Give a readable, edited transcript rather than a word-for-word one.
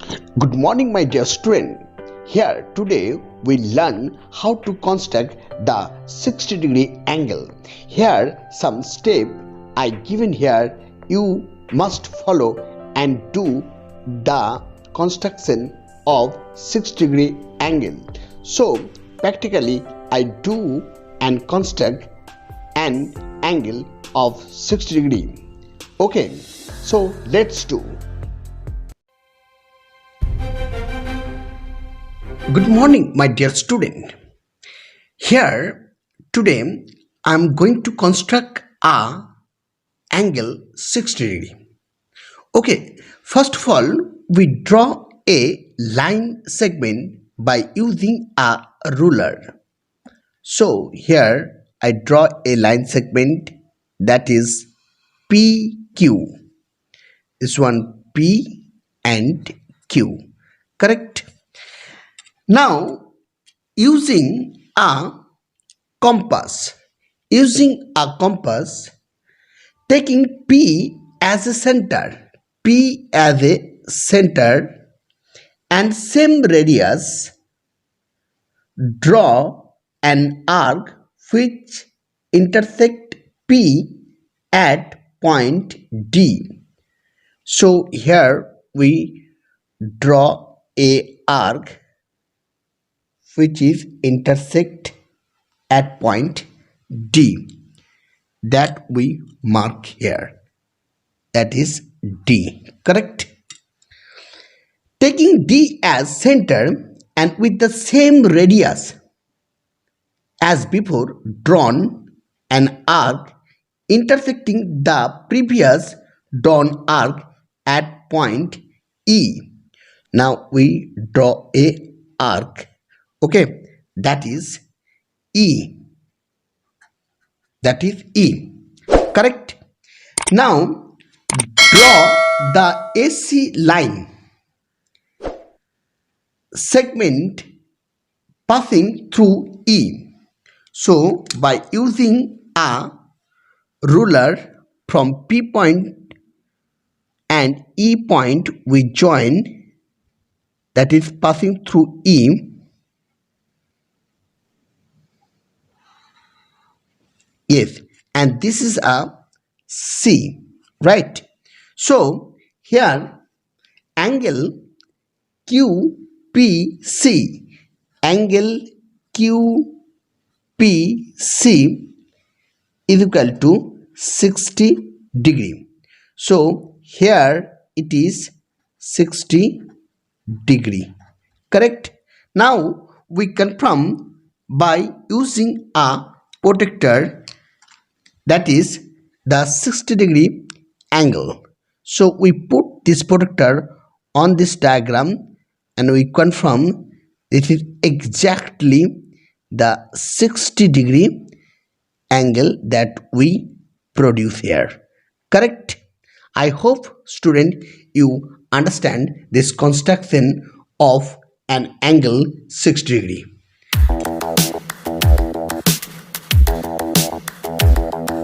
Good morning, my dear student. Here today we learn how to construct the 60-degree angle. Here some step I given here you must follow and do the construction of 60-degree angle. So practically I do and construct an angle of 60 degree. Okay, so let's do. Good morning, my dear student. Here today I am going to construct a angle 60 degree. Okay, first of all we draw a line segment by using a ruler. So here I draw a line segment that is PQ. This one P and Q. Correct? Now using a compass, taking P as a center, and same radius, draw an arc which intersect P at point D. So here we draw a arc which is intersect at point D, that we mark here, that is D. Correct? Taking D as center and with the same radius as before, drawn an arc intersecting the previous drawn arc at point E. Now we draw a arc. Okay, that is E. Correct? Now draw the AC line segment passing through E. So by using a ruler from P point and E point we join, that is passing through E. Yes, and this is a C, right? So here angle QPC, is equal to 60 degree. So here it is 60 degree. Correct? Now we confirm by using a protractor, that is the 60 degree angle. So we put this protractor on this diagram and we confirm this is exactly the 60 degree angle that we produce here. Correct? I hope student you understand this construction of an angle 60 degree.